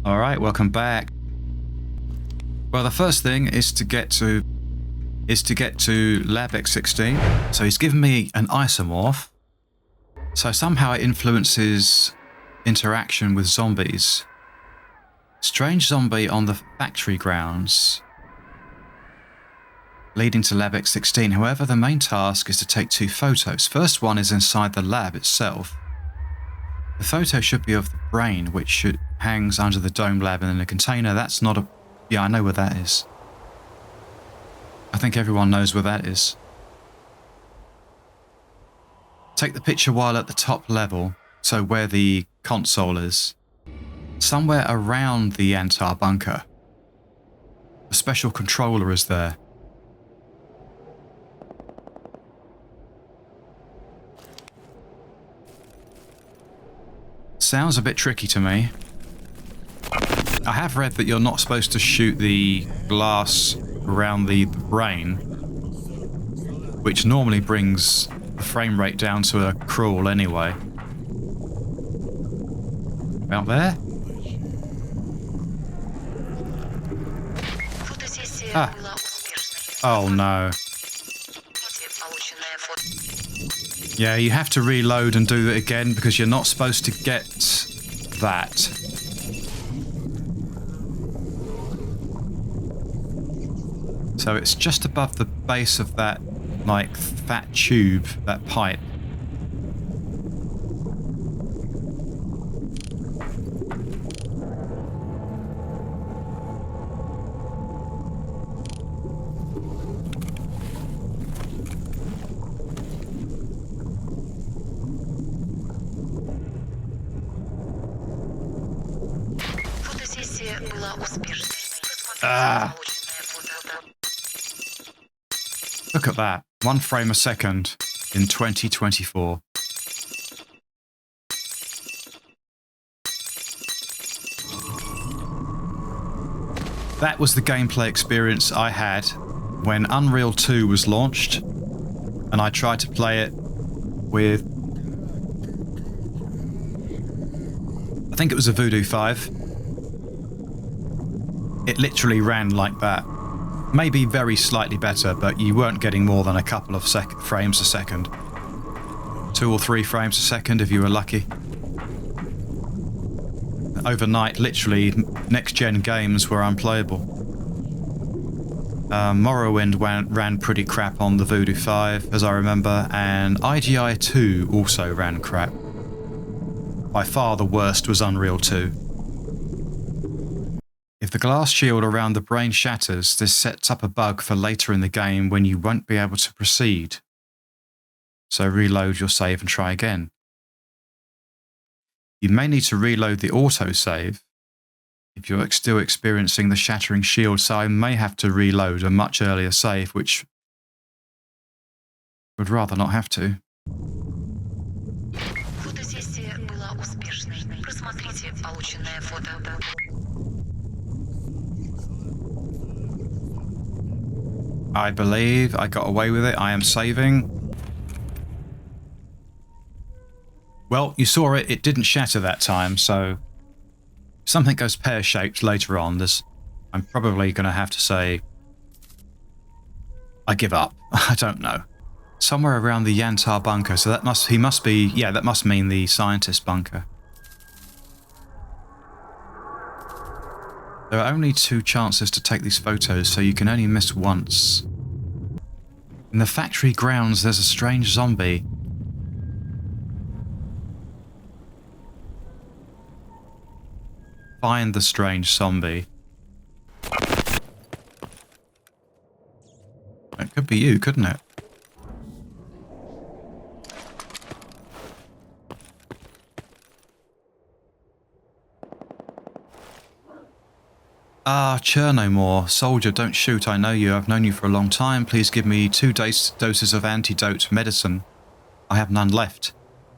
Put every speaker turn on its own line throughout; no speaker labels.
Alright, welcome back. Well, the first thing is to get to Lab X16. So he's given me an isomorph. So somehow it influences interaction with zombies. Strange zombie on the factory grounds, leading to Lab X16. However, the main task is to take 2 photos. First one is inside the lab itself. The photo should be of the brain, which hangs under the dome lab in a container. That's not a... Yeah, I know where that is. I think everyone knows where that is. Take the picture while at the top level, so where the console is. Somewhere around the Antar bunker. A special controller is there. Sounds a bit tricky to me. I have read that you're not supposed to shoot the glass around the brain, which normally brings the frame rate down to a crawl anyway. Out there? Ah. Oh no. Yeah, you have to reload and do it again because you're not supposed to get that. So it's just above the base of that, like, fat tube, that pipe. Ah. Look at that. 1 frame a second in 2024. That was the gameplay experience I had when Unreal 2 was launched, and I tried to play it with... I think it was a Voodoo 5. It literally ran like that. Maybe very slightly better, but you weren't getting more than a couple of frames a second. 2 or 3 frames a second if you were lucky. Overnight, literally, next-gen games were unplayable. Morrowind ran pretty crap on the Voodoo 5, as I remember, and IGI 2 also ran crap. By far the worst was Unreal 2. If the glass shield around the brain shatters, this sets up a bug for later in the game when you won't be able to proceed. So reload your save and try again. You may need to reload the autosave if you're still experiencing the shattering shield, so I may have to reload a much earlier save, which would rather not have to. I believe I got away with it. I am saving. Well, you saw it. It didn't shatter that time, so if something goes pear-shaped later on, I'm probably going to have to say I give up. I don't know. Somewhere around the Yantar bunker, so that must mean the scientist bunker. There are only 2 chances to take these photos, so you can only miss once. In the factory grounds, there's a strange zombie. Find the strange zombie. It could be you, couldn't it? Ah, Chernomor. Soldier, don't shoot. I know you. I've known you for a long time. Please give me 2 doses of antidote medicine. I have none left.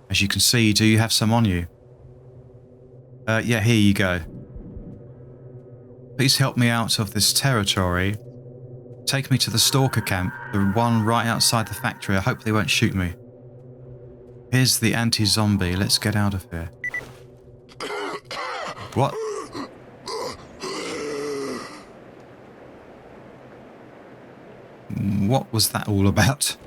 As you can see, do you have some on you? Yeah, here you go. Please help me out of this territory. Take me to the Stalker camp, the one right outside the factory. I hope they won't shoot me. Here's the anti-zombie. Let's get out of here. What? what was that all about?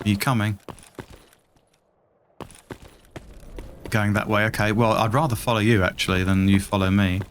Are you coming? Going that way, okay. Well, I'd rather follow you, actually, than you follow me.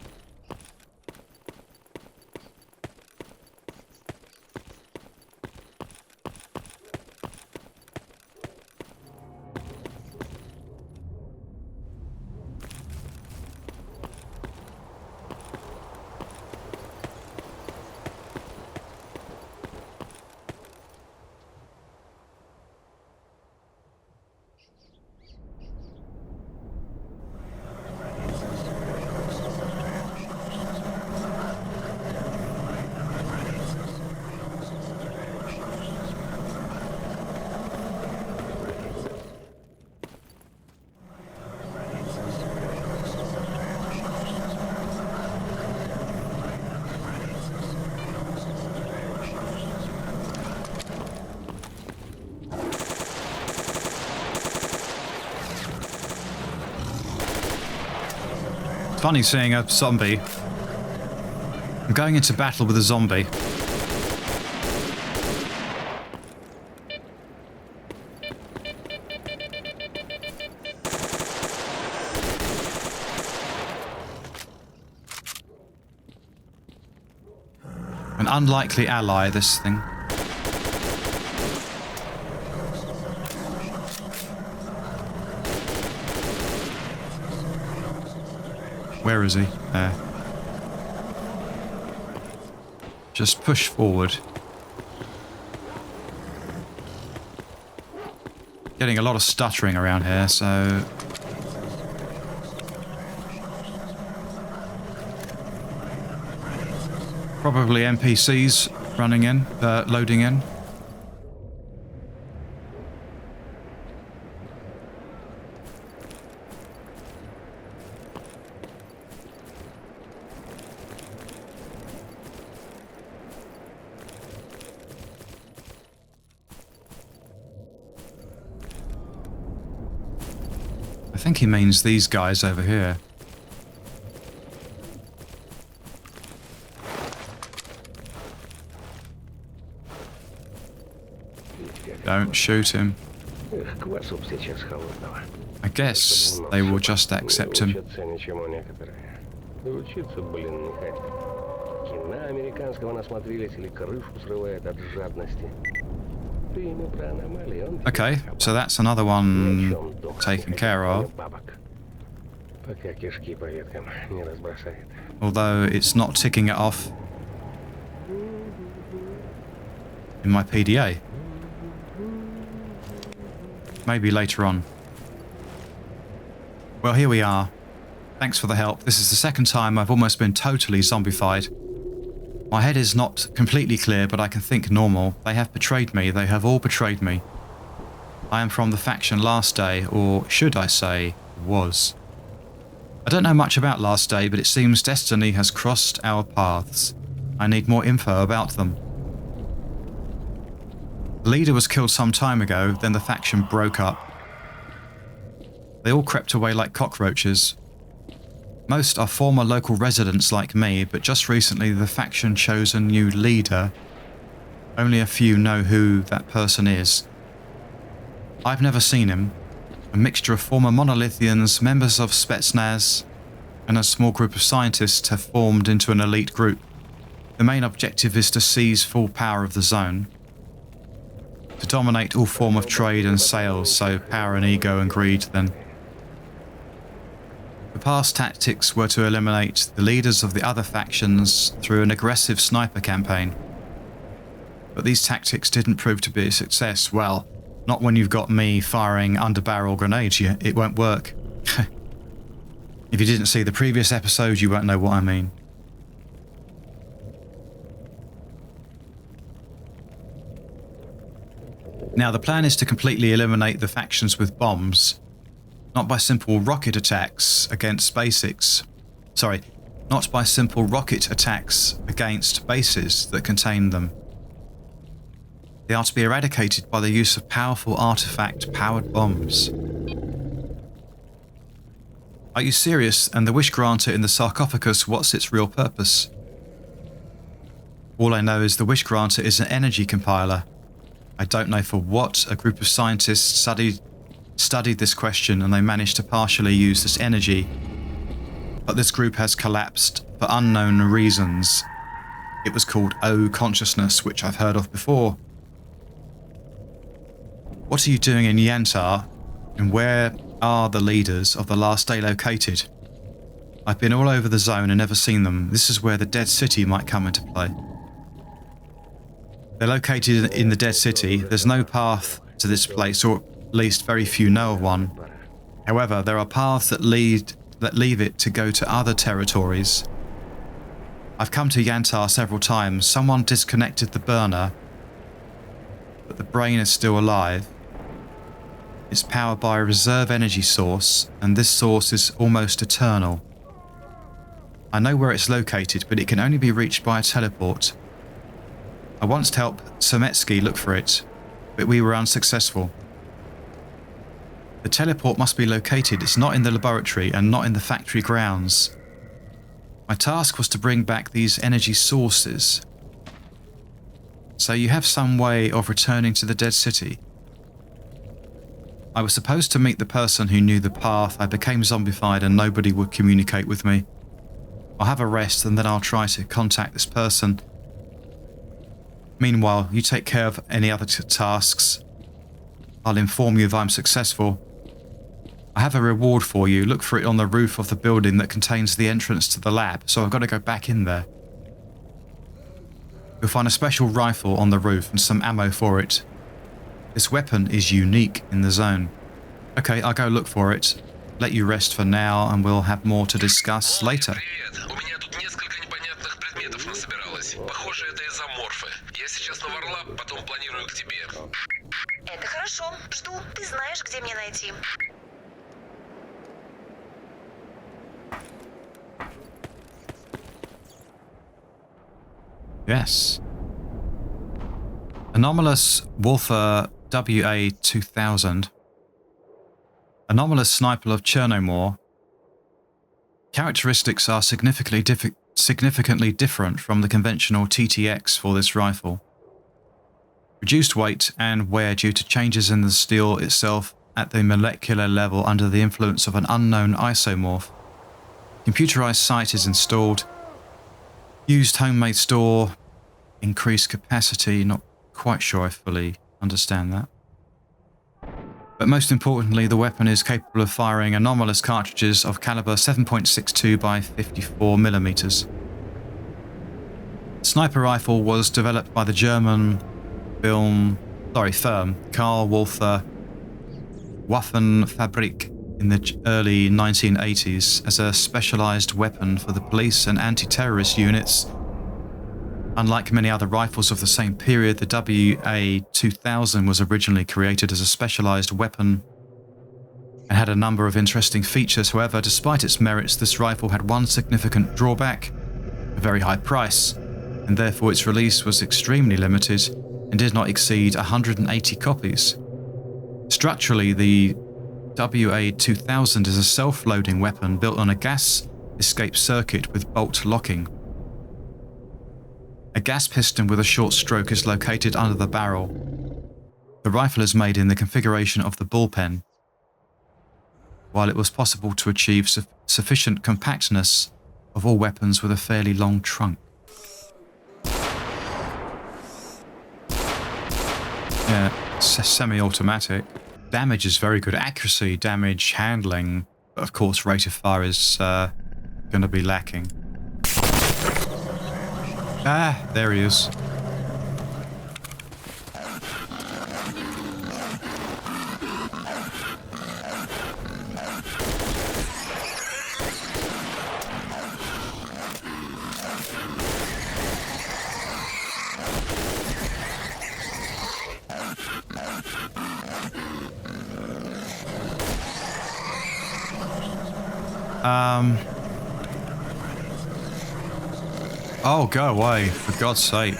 Funny seeing a zombie. I'm going into battle with a zombie. An unlikely ally, this thing. Where is he? There. Just push forward. Getting a lot of stuttering around here, so... Probably NPCs running in, loading in. I think he means these guys over here. Don't shoot him. I guess they will just accept him. Okay, so that's another one taken care of. Although it's not ticking it off in my PDA. Maybe later on. Well, here we are. Thanks for the help. This is the second time I've almost been totally zombified. My head is not completely clear, but I can think normal. They have betrayed me. They have all betrayed me. I am from the faction Last Day, or should I say, was. I don't know much about Last Day, but it seems destiny has crossed our paths. I need more info about them. The leader was killed some time ago, then the faction broke up. They all crept away like cockroaches. Most are former local residents like me, but just recently the faction chose a new leader. Only a few know who that person is. I've never seen him. A mixture of former Monolithians, members of Spetsnaz, and a small group of scientists have formed into an elite group. The main objective is to seize full power of the zone. To dominate all form of trade and sales, so power and ego and greed then. The past tactics were to eliminate the leaders of the other factions through an aggressive sniper campaign. But these tactics didn't prove to be a success. Well, not when you've got me firing under-barrel grenades. It won't work. If you didn't see the previous episode, you won't know what I mean. Now, the plan is to completely eliminate the factions with bombs. Not by simple rocket attacks against basics. Sorry, not by simple rocket attacks against bases that contain them. They are to be eradicated by the use of powerful artifact-powered bombs. Are you serious? And the wish granter in the sarcophagus, what's its real purpose? All I know is the wish granter is an energy compiler. I don't know for what. A group of scientists studied this question and they managed to partially use this energy. But this group has collapsed for unknown reasons. It was called O consciousness, which I've heard of before. What are you doing in Yantar? And where are the leaders of the last day located? I've been all over the zone and never seen them. This is where the Dead City might come into play. They're located in the Dead City. There's no path to this place, or at least very few know of one. However, there are paths that leave it to go to other territories. I've come to Yantar several times. Someone disconnected the burner, but the brain is still alive. It's powered by a reserve energy source, and this source is almost eternal. I know where it's located, but it can only be reached by a teleport. I once helped Semetsky look for it, but we were unsuccessful. The teleport must be located. It's not in the laboratory and not in the factory grounds. My task was to bring back these energy sources. So you have some way of returning to the Dead City. I was supposed to meet the person who knew the path. I became zombified and nobody would communicate with me. I'll have a rest and then I'll try to contact this person. Meanwhile, you take care of any other tasks. I'll inform you if I'm successful. I have a reward for you. Look for it on the roof of the building that contains the entrance to the lab, so I've got to go back in there. You'll find a special rifle on the roof and some ammo for it. This weapon is unique in the zone. Okay, I'll go look for it. Let you rest for now, and we'll have more to discuss later.
Это хорошо. Жду. Ты знаешь, где меня найти.
Yes. Anomalous Walther WA-2000. Anomalous sniper of Chernomor. Characteristics are significantly different from the conventional TTX for this rifle. Reduced weight and wear due to changes in the steel itself at the molecular level under the influence of an unknown isomorph. Computerized sight is installed. Used homemade store. Increased capacity. Not quite sure I fully understand that. But most importantly, the weapon is capable of firing anomalous cartridges of caliber 7.62 by 54 millimeters. The sniper rifle was developed by the German firm Karl Walther Waffenfabrik in the early 1980s as a specialized weapon for the police and anti-terrorist units. Unlike many other rifles of the same period, the WA-2000 was originally created as a specialized weapon and had a number of interesting features. However, despite its merits, this rifle had one significant drawback: a very high price, and therefore its release was extremely limited and did not exceed 180 copies. Structurally, the WA-2000 is a self-loading weapon built on a gas escape circuit with bolt locking. A gas piston with a short stroke is located under the barrel. The rifle is made in the configuration of the bullpen. While it was possible to achieve sufficient compactness of all weapons with a fairly long trunk. Yeah, semi-automatic. Damage is very good. Accuracy, damage, handling. But of course, rate of fire is going to be lacking. Ah, there he is. Oh, go away, for God's sake.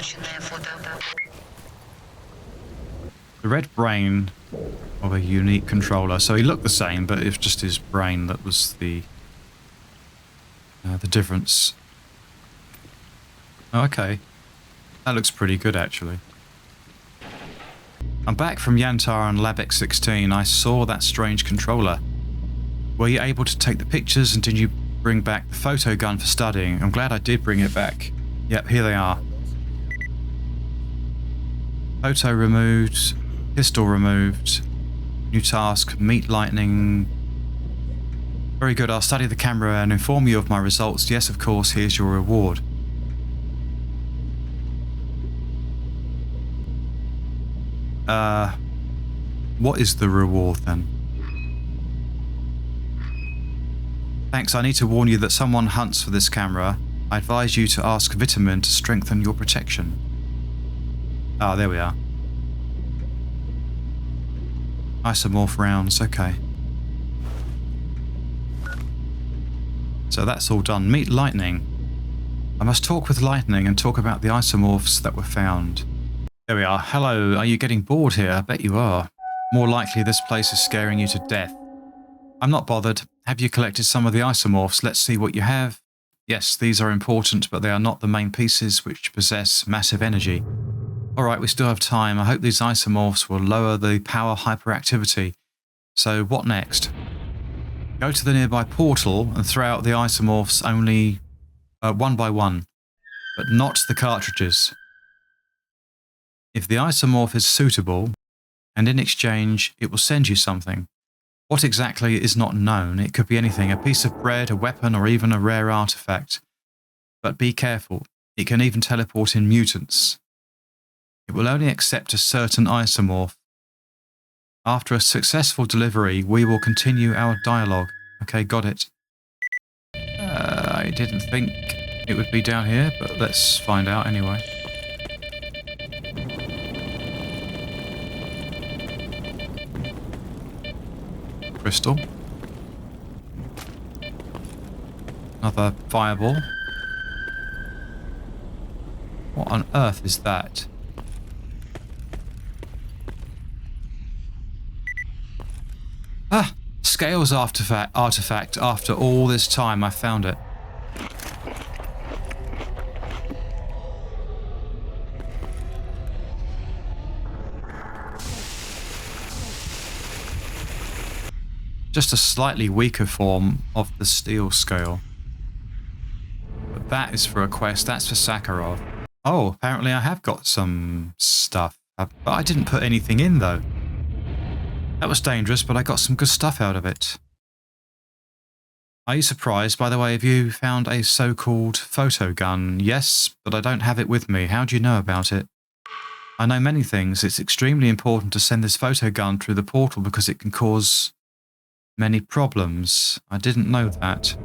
Полученное фото.
The red brain of a unique controller. So he looked the same, but it was just his brain that was the difference. Oh, okay. That looks pretty good, actually. I'm back from Yantar and Lab X16. I saw that strange controller. Were you able to take the pictures, and did you bring back the photo gun for studying? I'm glad I did bring it back. Yep, here they are. Photo removed. Pistol removed. New task, meet lightning. Very good, I'll study the camera and inform you of my results. Yes, of course, here's your reward. What is the reward then? Thanks, I need to warn you that someone hunts for this camera. I advise you to ask Vitamin to strengthen your protection. Ah, there we are. Isomorph rounds, okay. So that's all done. Meet Lightning. I must talk with Lightning and talk about the isomorphs that were found. There we are. Hello, are you getting bored here? I bet you are. More likely this place is scaring you to death. I'm not bothered. Have you collected some of the isomorphs? Let's see what you have. Yes, these are important, but they are not the main pieces which possess massive energy. Alright, we still have time. I hope these isomorphs will lower the power hyperactivity. So what next? Go to the nearby portal and throw out the isomorphs only one by one, but not the cartridges. If the isomorph is suitable, and in exchange it will send you something. What exactly is not known. It could be anything, a piece of bread, a weapon, or even a rare artifact. But be careful, it can even teleport in mutants. It will only accept a certain isomorph. After a successful delivery, we will continue our dialogue. Okay, got it. I didn't think it would be down here, but let's find out anyway. Crystal. Another fireball. What on earth is that? Ah! Scales artifact. After all this time, I found it. Just a slightly weaker form of the steel scale. But that is for a quest. That's for Sakharov. Oh, apparently I have got some stuff. But I didn't put anything in, though. That was dangerous, but I got some good stuff out of it. Are you surprised? By the way, have you found a so-called photo gun? Yes, but I don't have it with me. How do you know about it? I know many things. It's extremely important to send this photo gun through the portal because it can cause many problems. I didn't know that.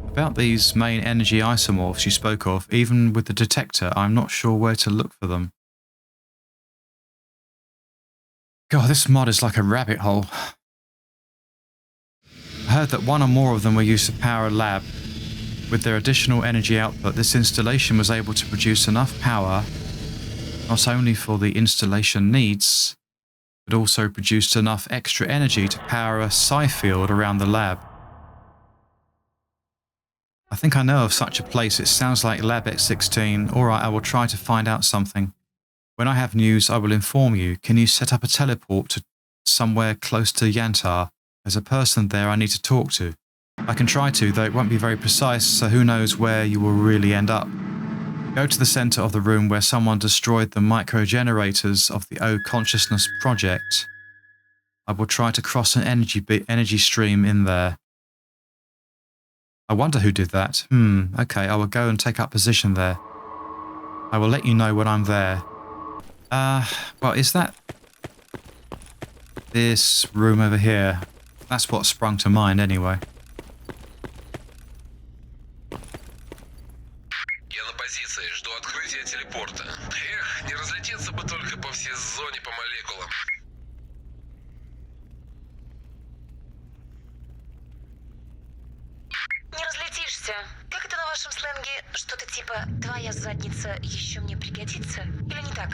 About these main energy isomorphs you spoke of, even with the detector, I'm not sure where to look for them. God, this mod is like a rabbit hole. I heard that one or more of them were used to power a lab. With their additional energy output, this installation was able to produce enough power, not only for the installation needs, but also produced enough extra energy to power a psi field around the lab. I think I know of such a place. It sounds like Lab X16. Alright, I will try to find out something. When I have news, I will inform you. Can you set up a teleport to somewhere close to Yantar? There's a person there I need to talk to. I can try to, though it won't be very precise, so who knows where you will really end up. Go to the center of the room where someone destroyed the micro-generators of the O Consciousness project. I will try to cross an energy stream in there. I wonder who did that. Okay, I will go and take up position there. I will let you know when I'm there. Well, is that this room over here? That's what sprung to mind anyway.
Я на позиции, жду открытия телепорта. Эх, не разлететься бы только по всей зоне по молекулам.
Не разлетишься. Как это вашем сленге что-то типа «твоя задница еще мне пригодится» или не так?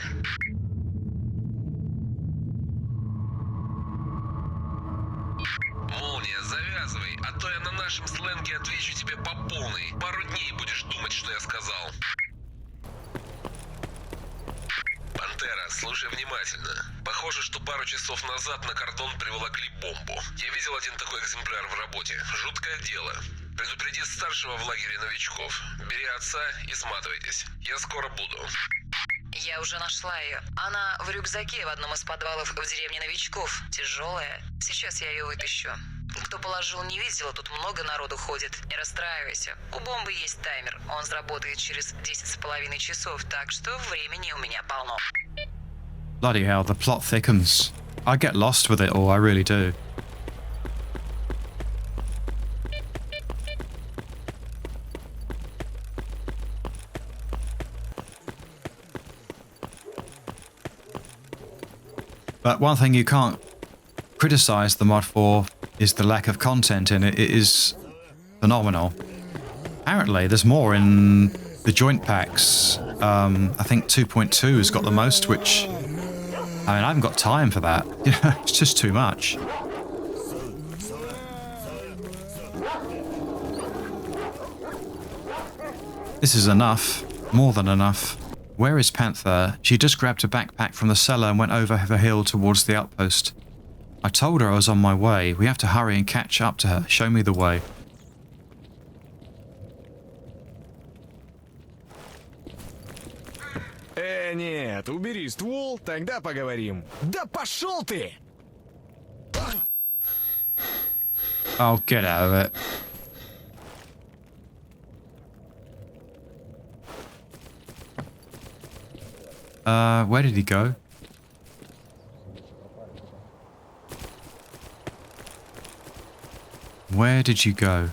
Молния, завязывай, а то я на нашем сленге отвечу тебе по полной. Пару дней будешь думать, что я сказал. Пантера, слушай внимательно. Похоже, что пару часов назад на Кордон приволокли бомбу. Я видел один такой экземпляр в работе. Жуткое дело. Предупреди старшего в лагере новичков. Бери отца и сматывайтесь. Я скоро буду.
Я уже нашла ее. Она в рюкзаке в одном из подвалов в деревне новичков. Тяжелая. Сейчас я ее вытащу. Кто положил, не видела, тут много народу ходит. Не расстраивайся. У бомбы есть таймер. Он сработает через 10,5 часов, так что времени у меня полно.
Bloody hell, the plot thickens. I get lost with it all, I really do. But one thing you can't criticize the mod for is the lack of content in it. It is phenomenal. Apparently, there's more in the joint packs. I think 2.2 has got the most, which, I mean, I haven't got time for that. It's just too much. This is enough. More than enough. Where is Panther? She just grabbed a backpack from the cellar and went over the hill towards the outpost. I told her I was on my way. We have to hurry and catch up to her. Show me the way.
Нет, убери ствол, тогда поговорим. Да пошел ты!
Oh, get out of it. Where did he go? Where did you go?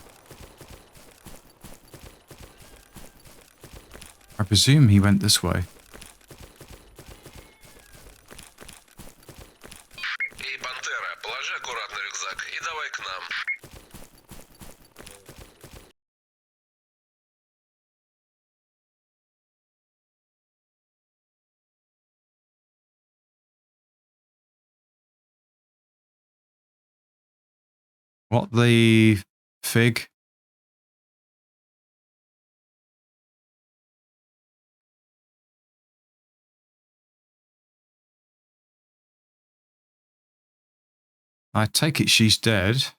I presume he went this way.
Эй, Пантера, положи аккуратно рюкзак и давай к нам.
What the fig? I take it she's dead.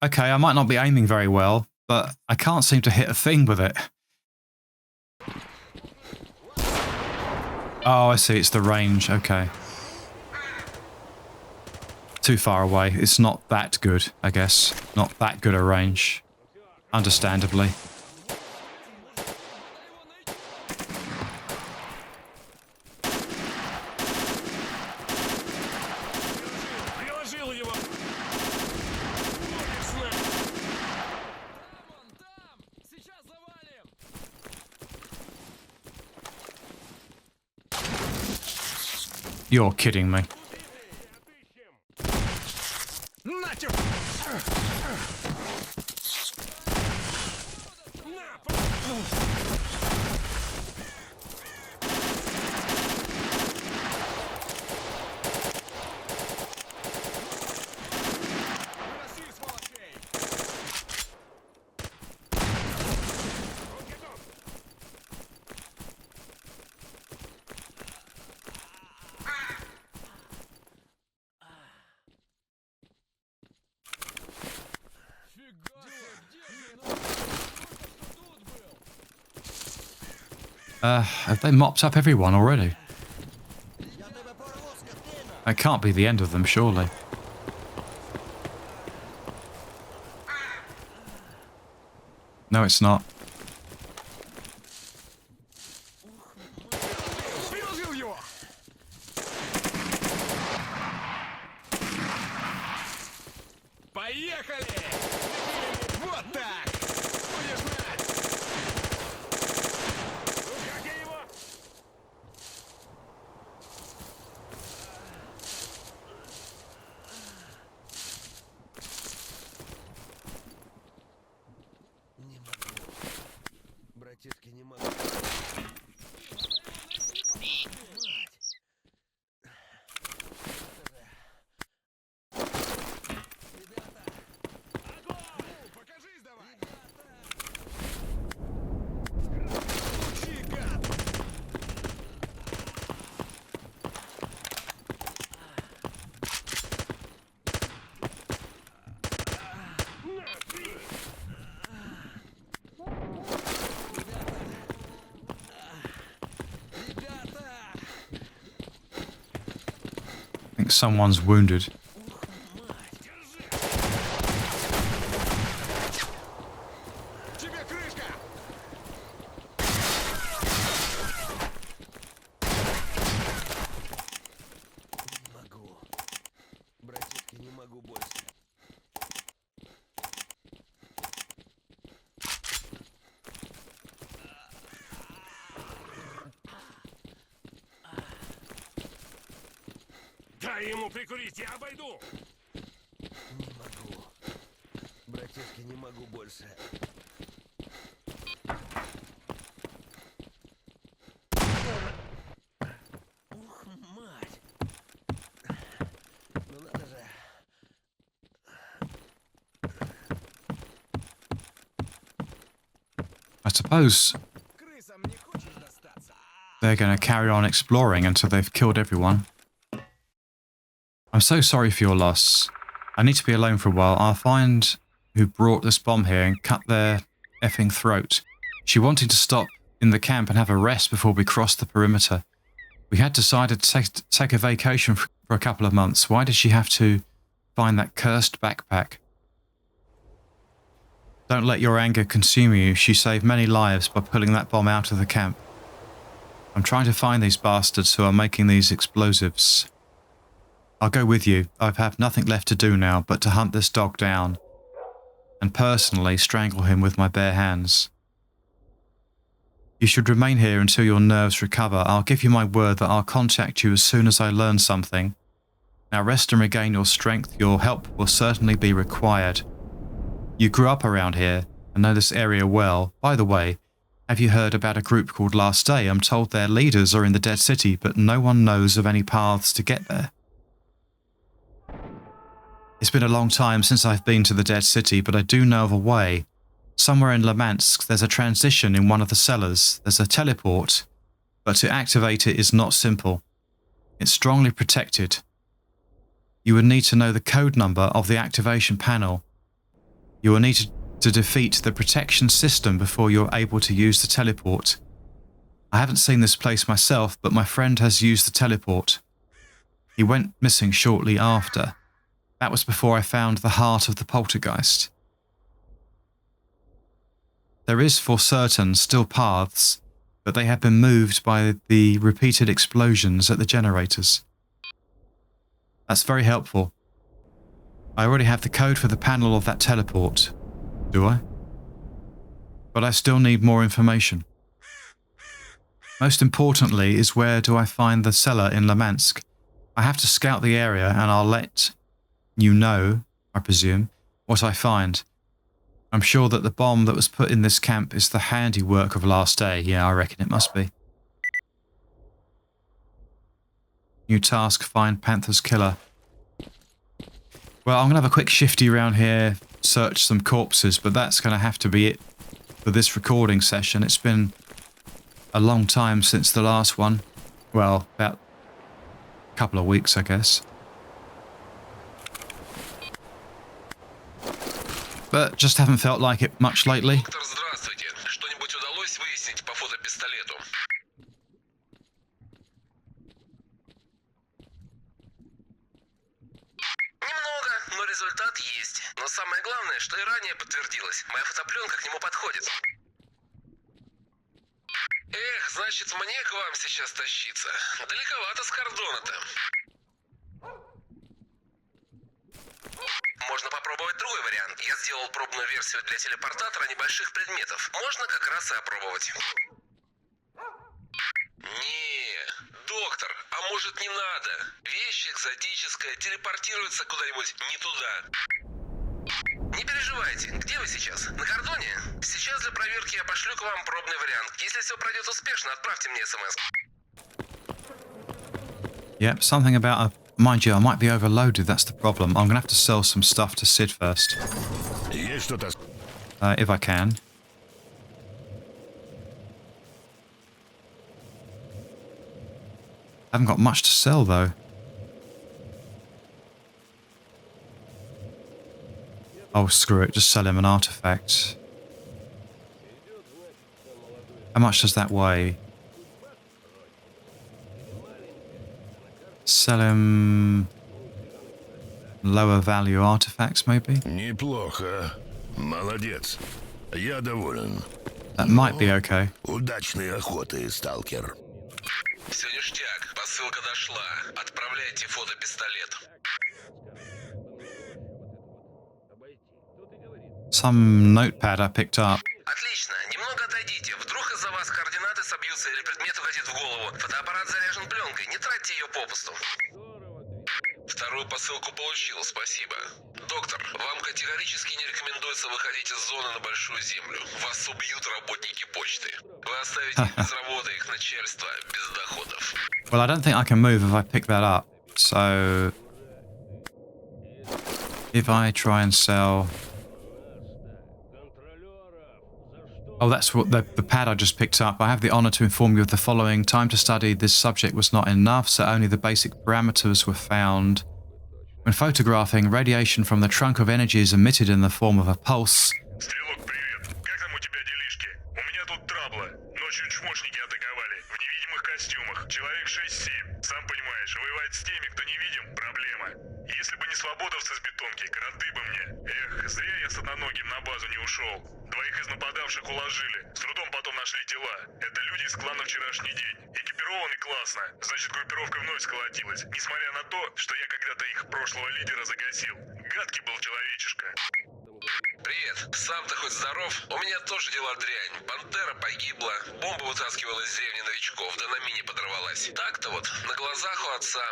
Okay, I might not be aiming very well, but I can't seem to hit a thing with it. Oh, I see. It's the range. Okay. Too far away. It's not that good, I guess. Not that good a range. Understandably. You're kidding me. Have they mopped up everyone already? That can't be the end of them, surely. No, it's not. I think someone's wounded.
Дай ему прикурить, я обойду!
Не могу. Братишка, не могу больше. Ух, мать! Ну надо же.
I suppose they're going to carry on exploring until they've killed everyone. I'm so sorry for your loss. I need to be alone for a while. I'll find who brought this bomb here and cut their effing throat. She wanted to stop in the camp and have a rest before we crossed the perimeter. We had decided to take a vacation for a couple of months. Why did she have to find that cursed backpack? Don't let your anger consume you. She saved many lives by pulling that bomb out of the camp. I'm trying to find these bastards who are making these explosives. I'll go with you. I've had nothing left to do now but to hunt this dog down and personally strangle him with my bare hands. You should remain here until your nerves recover. I'll give you my word that I'll contact you as soon as I learn something. Now rest and regain your strength. Your help will certainly be required. You grew up around here and know this area well. By the way, have you heard about a group called Last Day? I'm told their leaders are in the Dead City, but no one knows of any paths to get there. It's been a long time since I've been to the Dead City, but I do know of a way. Somewhere in Lemansk, there's a transition in one of the cellars. There's a teleport, but to activate it is not simple. It's strongly protected. You would need to know the code number of the activation panel. You will need to defeat the protection system before you're able to use the teleport. I haven't seen this place myself, but my friend has used the teleport. He went missing shortly after. That was before I found the heart of the poltergeist. There is for certain still paths, but they have been moved by the repeated explosions at the generators. That's very helpful. I already have the code for the panel of that teleport. Do I? But I still need more information. Most importantly is, where do I find the cellar in Lamansk? I have to scout the area and I'll let you know, I presume, what I find. I'm sure that the bomb that was put in this camp is the handiwork of Last Day. Yeah, I reckon it must be. New task, find Panther's killer. Well, I'm going to have a quick shifty around here, search some corpses, but that's going to have to be it for this recording session. It's been a long time since the last one. Well, about a couple of weeks, I guess. But just haven't felt like it much lately.
Доктор, здравствуйте. Что-нибудь удалось выяснить по фотопистолету? Немного, но результат есть. Но самое главное, что и ранее подтвердилось. Моя фотопленка к нему подходит. Эх, значит, мне к вам сейчас тащиться. Далековато с Кордона-то. Можно попробовать другой вариант. Я сделал пробную версию для телепортатора небольших предметов. Можно как раз и опробовать. Не, доктор, а может не надо? Вещь экзотическая телепортируется куда-нибудь не туда. Не переживайте, где вы сейчас? На Кордоне? Сейчас для проверки я пошлю к вам пробный вариант. Если все пройдет успешно, отправьте мне смс.
Yep, something about a... Mind you, I might be overloaded, that's the problem. I'm going to have to sell some stuff to Sid first.
Есть что-то...
If I can. I haven't got much to sell, though. Oh, screw it, just sell him an artifact. How much does that weigh? Sell him lower value artifacts, maybe?
Неплохо. Молодец. Я доволен.
That might be okay.
Удачной охоты, сталкер.
Все ништяк, посылка дошла. Отправляйте фотопистолет.
Some notepad I picked up.
Отлично, немного отойдите. Вдруг из-за вас координаты собьются или предмет угодит в голову. Фотоаппарат заряжен пленкой, не тратьте ее попусту. Вторую посылку получил, спасибо. Доктор, вам категорически не рекомендуется выходить из зоны на Большую Землю. Вас убьют работники почты. Вы оставите их без работы, их начальство без доходов.
Well, I don't think I can move if I pick that up. So... if I try and sell... Oh, that's what the pad I just picked up. I have the honor to inform you of the following. Time to study this subject was not enough, so only the basic parameters were found. When photographing, radiation from the trunk of energy is emitted in the form of a pulse.
Стрелок, привет. Как там у тебя делишки? У меня тут трабла. Ночью чмошники атаковали. В невидимых костюмах. Человек 6-7. Сам понимаешь, воевать с теми, кто невидим, проблема. Если бы не свободовцы с бетонки, кроты бы мне. Эх, зря я с одноногим на базу не ушел. Двоих из нападавших уложили. С трудом потом нашли тела. Это люди из клана «Вчерашний день». Экипированы классно. Значит, группировка вновь сколотилась. Несмотря на то, что я когда-то их прошлого лидера загасил. Гадкий был человечишка.
Привет, сам-то хоть здоров? У меня тоже дела дрянь. Пантера погибла, бомба вытаскивала из деревни новичков, да на мине подорвалась. Так-то вот, на глазах у отца.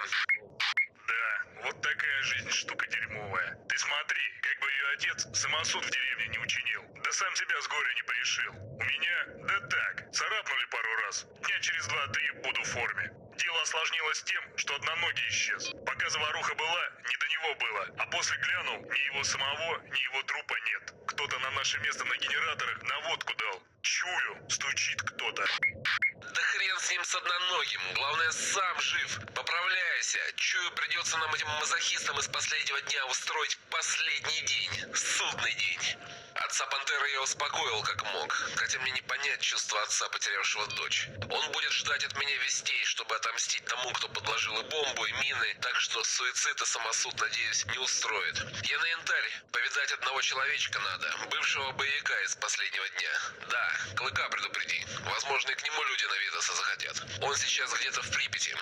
Да, вот такая жизнь штука дерьмовая. Ты смотри, как бы ее отец самосуд в деревне не учинил. Да сам себя с горя не порешил. У меня, да так, царапнули пару раз. Дня через 2-3 буду в форме. Дело осложнилось тем, что одноногий исчез. Пока заваруха была, не до него было. А после глянул, ни его самого, ни его трупа нет. Кто-то на наше место на генераторах наводку дал. Чую, стучит кто-то.
Да хрен с ним с одноногим. Главное, сам жив. Поправляйся. Чую, придется нам этим мазохистам из последнего дня устроить последний день. Судный день. Отца Пантера я успокоил как мог, хотя мне не понять чувство отца, потерявшего дочь. Он будет ждать от меня вестей, чтобы отомстить тому, кто подложил и бомбу, и мины, так что суицид и самосуд, надеюсь, не устроит. Я на янтарь. Повидать одного человечка надо, бывшего боевика из последнего дня. Да, Клыка предупреди. Возможно, и к нему люди наведаться захотят. Он сейчас где-то в Припяти.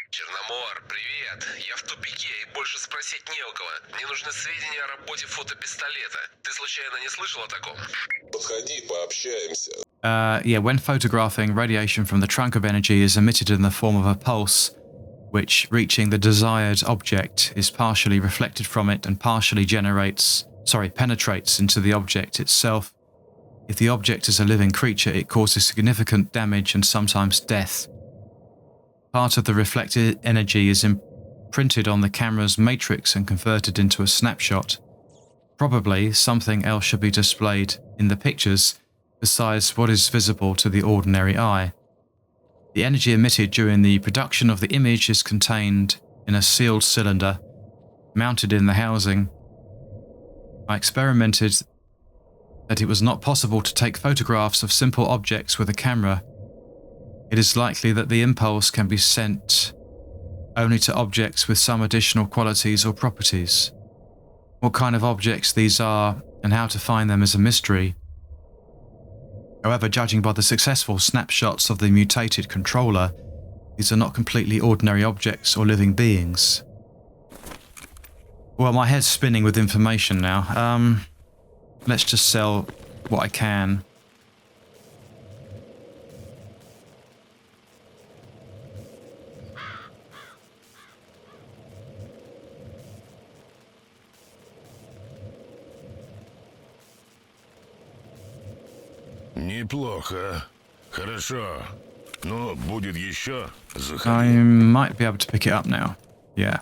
Черномор, привет. Я в тупике и больше спросить не у кого. Мне нужны сведения о работе фотопистолета. Ты случайно не слышал о таком?
Подходи, пообщаемся.
Yeah, when photographing, radiation from the trunk of energy is emitted in the form of a pulse, which, reaching the desired object, is partially reflected from it and partially penetrates into the object itself. If the object is a living creature, it causes significant damage and sometimes death. Part of the reflected energy is imprinted on the camera's matrix and converted into a snapshot. Probably something else should be displayed in the pictures besides what is visible to the ordinary eye. The energy emitted during the production of the image is contained in a sealed cylinder mounted in the housing. I experimented that it was not possible to take photographs of simple objects with a camera. It is likely that the impulse can be sent only to objects with some additional qualities or properties. What kind of objects these are and how to find them is a mystery. However, judging by the successful snapshots of the mutated controller, these are not completely ordinary objects or living beings. Well, my head's spinning with information now. Let's just sell what I can.
Неплохо. Хорошо. Но будет еще.
I
Заходи.
might be able to pick it up now. Yeah.